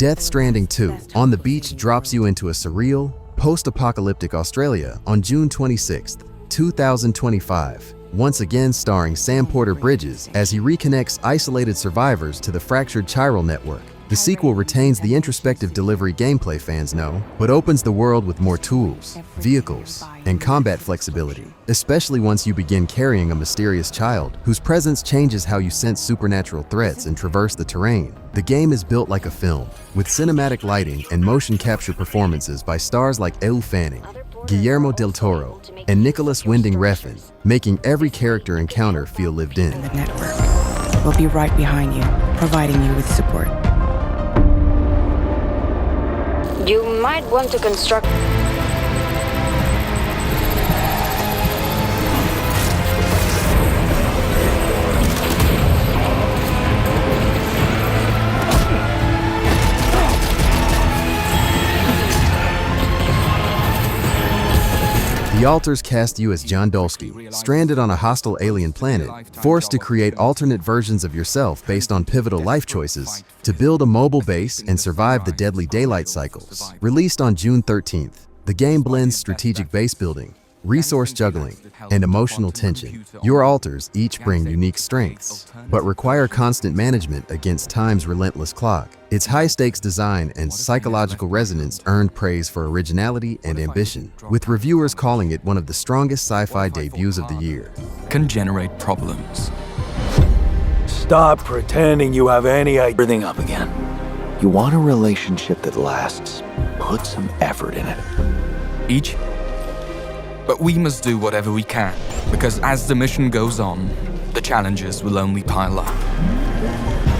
Death Stranding 2 on the Beach drops you into a surreal, post-apocalyptic Australia on June 26, 2025, once again starring Sam Porter Bridges as he reconnects isolated survivors to the fractured chiral network. The sequel retains the introspective delivery gameplay fans know, but opens the world with more tools, vehicles, and combat flexibility, especially once you begin carrying a mysterious child whose presence changes how you sense supernatural threats and traverse the terrain. The game is built like a film, with cinematic lighting and motion capture performances by stars like Elle Fanning, Guillermo del Toro, and Nicholas Winding Refn, making every character encounter feel lived in. The network will be right behind you, providing you with support. You might want to construct... The Alters cast you as John Dolsky, stranded on a hostile alien planet, forced to create alternate versions of yourself based on pivotal life choices to build a mobile base and survive the deadly daylight cycles. Released on June 13th, the game blends strategic base building, resource juggling, and emotional tension. Your alters each bring unique strengths, but require constant management against time's relentless clock. Its high-stakes design and psychological resonance earned praise for originality and ambition, with reviewers calling it one of the strongest sci-fi debuts of the year. Can generate problems. Stop pretending you have any idea. Everything up again. You want a relationship that lasts. Put some effort in it. Each? But we must do whatever we can, because as the mission goes on, the challenges will only pile up.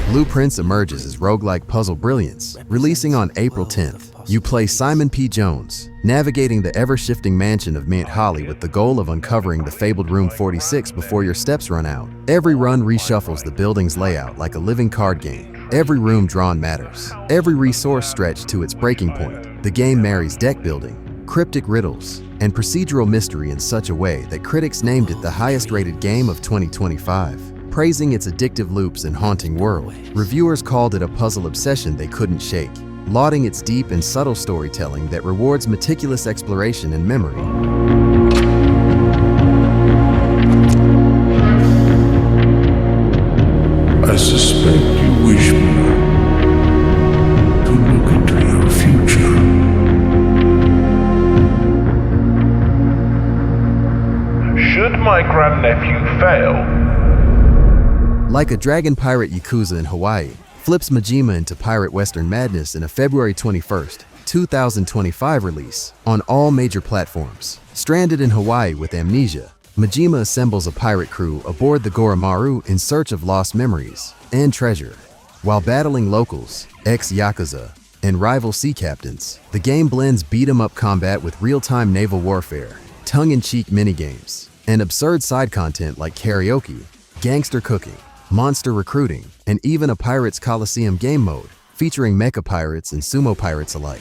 Blueprints emerges as roguelike puzzle brilliance, releasing on April 10th. You play Simon P. Jones, navigating the ever-shifting mansion of Mount Holly with the goal of uncovering the fabled Room 46 before your steps run out. Every run reshuffles the building's layout like a living card game. Every room drawn matters. Every resource stretched to its breaking point. The game marries deck building, cryptic riddles, and procedural mystery in such a way that critics named it the highest-rated game of 2025. Praising its addictive loops and haunting world, reviewers called it a puzzle obsession they couldn't shake, lauding its deep and subtle storytelling that rewards meticulous exploration and memory. I suspect you wish me to look into your future. Should my grandnephew fail? Like a dragon pirate Yakuza in Hawaii, flips Majima into pirate western madness in a February 21st, 2025 release on all major platforms. Stranded in Hawaii with amnesia, Majima assembles a pirate crew aboard the Goromaru in search of lost memories and treasure. While battling locals, ex-Yakuza, and rival sea captains, the game blends beat-em-up combat with real-time naval warfare, tongue-in-cheek minigames, and absurd side content like karaoke, gangster cooking, monster recruiting, and even a Pirates Coliseum game mode, featuring mecha pirates and sumo pirates alike.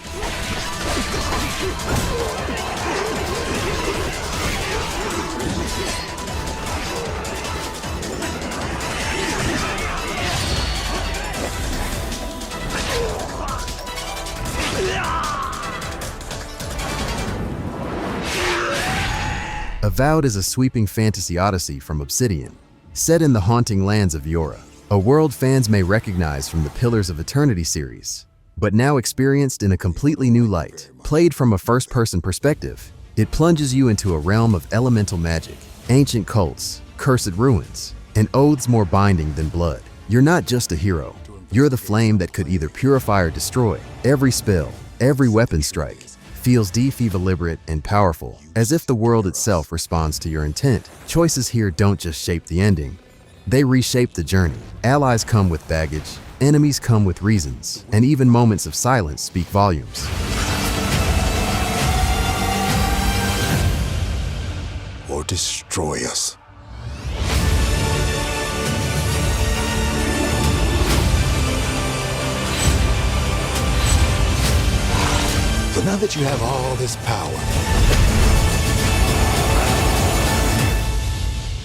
Avowed is a sweeping fantasy odyssey from Obsidian, set in the haunting lands of Yora, a world fans may recognize from the Pillars of Eternity series, but now experienced in a completely new light. Played from a first-person perspective, it plunges you into a realm of elemental magic, ancient cults, cursed ruins, and oaths more binding than blood. You're not just a hero, you're the flame that could either purify or destroy. Every spell, every weapon strike, feels deliberate and powerful, as if the world itself responds to your intent. Choices here don't just shape the ending, they reshape the journey. Allies come with baggage, enemies come with reasons, and even moments of silence speak volumes. Or destroy us. So now that you have all this power,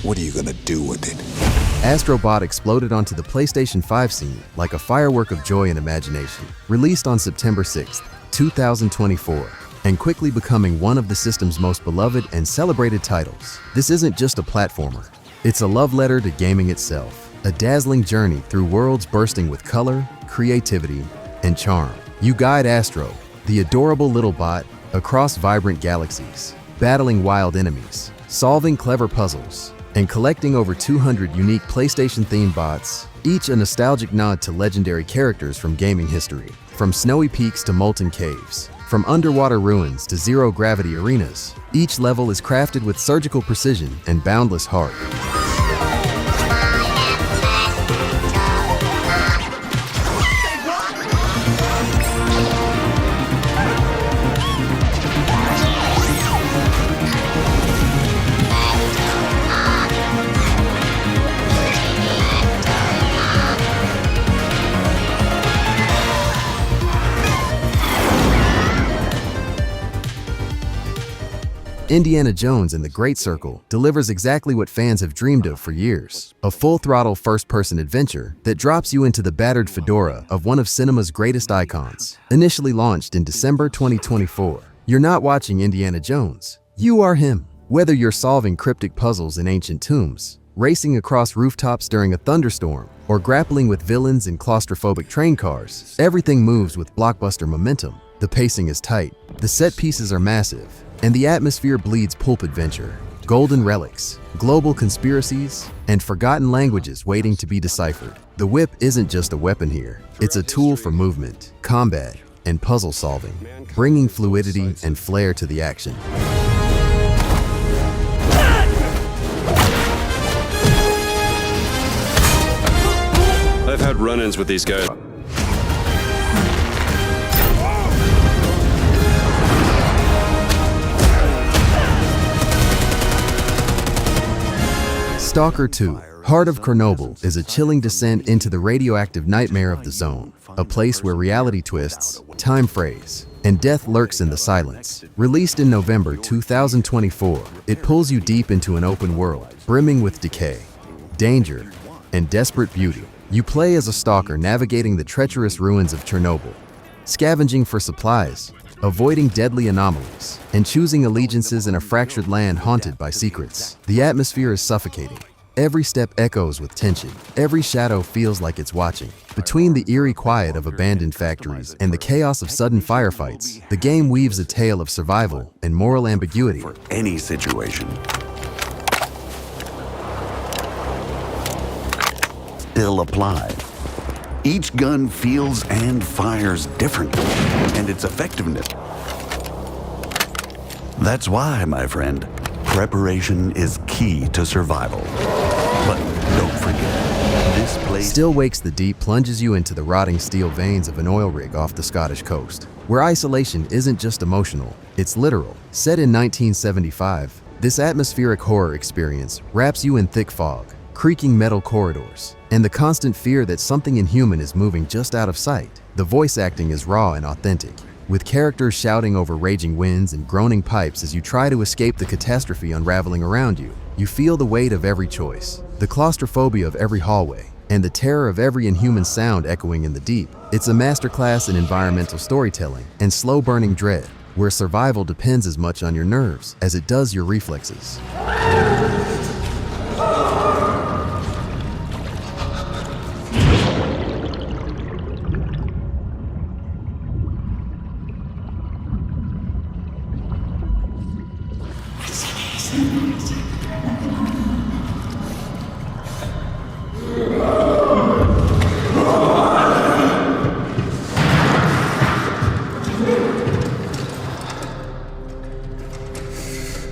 what are you gonna do with it? Astro Bot exploded onto the PlayStation 5 scene like a firework of joy and imagination. Released on September 6, 2024, and quickly becoming one of the system's most beloved and celebrated titles. This isn't just a platformer. It's a love letter to gaming itself, a dazzling journey through worlds bursting with color, creativity, and charm. You guide Astro, the adorable little bot, across vibrant galaxies, battling wild enemies, solving clever puzzles, and collecting over 200 unique PlayStation-themed bots, each a nostalgic nod to legendary characters from gaming history. From snowy peaks to molten caves, from underwater ruins to zero-gravity arenas, each level is crafted with surgical precision and boundless heart. Indiana Jones and the Great Circle delivers exactly what fans have dreamed of for years. A full-throttle first-person adventure that drops you into the battered fedora of one of cinema's greatest icons. Initially launched in December 2024, you're not watching Indiana Jones. You are him. Whether you're solving cryptic puzzles in ancient tombs, racing across rooftops during a thunderstorm, or grappling with villains in claustrophobic train cars, everything moves with blockbuster momentum. The pacing is tight, the set pieces are massive, and the atmosphere bleeds pulp adventure. Golden relics, global conspiracies, and forgotten languages waiting to be deciphered. The whip isn't just a weapon here. It's a tool for movement, combat, and puzzle solving, bringing fluidity and flair to the action. I've had run-ins with these guys. Stalker 2, Heart of Chornobyl is a chilling descent into the radioactive nightmare of the zone, a place where reality twists, time frays, and death lurks in the silence. Released in November 2024, it pulls you deep into an open world, brimming with decay, danger, and desperate beauty. You play as a stalker navigating the treacherous ruins of Chernobyl, scavenging for supplies, avoiding deadly anomalies, and choosing allegiances in a fractured land haunted by secrets. The atmosphere is suffocating. Every step echoes with tension. Every shadow feels like it's watching. Between the eerie quiet of abandoned factories and the chaos of sudden firefights, the game weaves a tale of survival and moral ambiguity. For any situation. Still apply. Each gun feels and fires differently, and its effectiveness. That's why, my friend, preparation is key to survival. But don't forget, this place Still Wakes the Deep plunges you into the rotting steel veins of an oil rig off the Scottish coast, where isolation isn't just emotional, it's literal. Set in 1975, this atmospheric horror experience wraps you in thick fog, creaking metal corridors, and the constant fear that something inhuman is moving just out of sight. The voice acting is raw and authentic, with characters shouting over raging winds and groaning pipes as you try to escape the catastrophe unraveling around you. You feel the weight of every choice, the claustrophobia of every hallway, and the terror of every inhuman sound echoing in the deep. It's a masterclass in environmental storytelling and slow-burning dread, where survival depends as much on your nerves as it does your reflexes.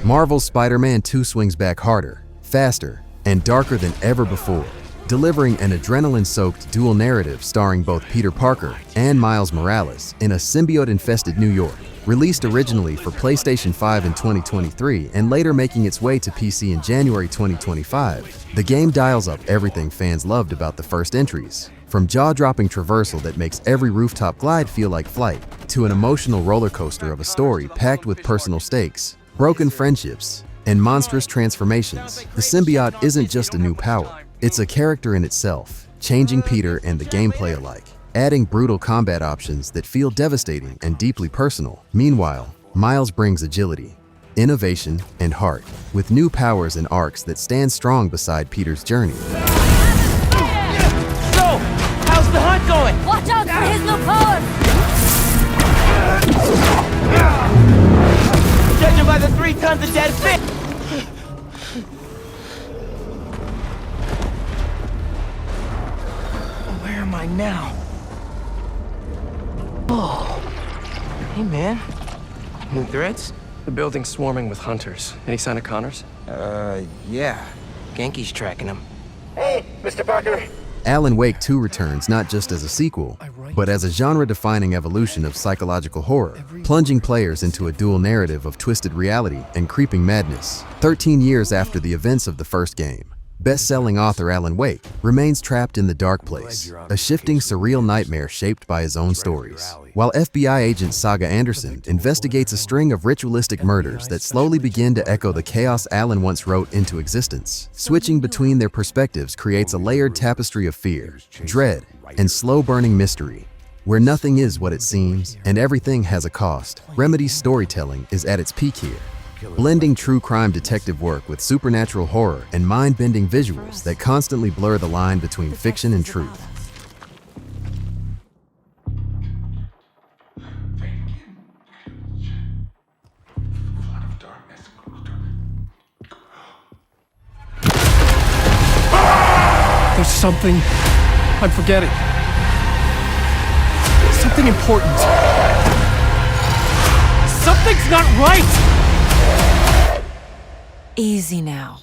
Marvel's Spider-Man 2 swings back harder, faster, and darker than ever before, delivering an adrenaline-soaked dual narrative starring both Peter Parker and Miles Morales in a symbiote-infested New York. Released originally for PlayStation 5 in 2023 and later making its way to PC in January 2025, the game dials up everything fans loved about the first entries. From jaw-dropping traversal that makes every rooftop glide feel like flight, to an emotional roller coaster of a story packed with personal stakes, broken friendships, and monstrous transformations. The symbiote isn't just a new power, It's a character in itself, changing Peter and the gameplay alike, adding brutal combat options that feel devastating and deeply personal. Meanwhile, Miles brings agility, innovation, and heart, with new powers and arcs that stand strong beside Peter's journey. So, how's the hunt going? Watch out for his new powers! Judging by the 3 tons of dead fish! Where am I now? Oh. Hey, man. New threats? The building's swarming with hunters. Any sign of Connors? Yeah. Genki's tracking him. Hey, Mr. Parker. Alan Wake 2 returns not just as a sequel, but as a genre-defining evolution of psychological horror, plunging players into a dual narrative of twisted reality and creeping madness. 13 years after the events of the first game, best-selling author Alan Wake remains trapped in the dark place, a shifting, surreal nightmare shaped by his own stories. While FBI agent Saga Anderson investigates a string of ritualistic murders that slowly begin to echo the chaos Alan once wrote into existence, switching between their perspectives creates a layered tapestry of fear, dread, and slow-burning mystery. Where nothing is what it seems, and everything has a cost, Remedy's storytelling is at its peak here, blending true crime detective work with supernatural horror and mind-bending visuals that constantly blur the line between fiction and truth. There's something I'm forgetting. Something important. Something's not right! Easy now.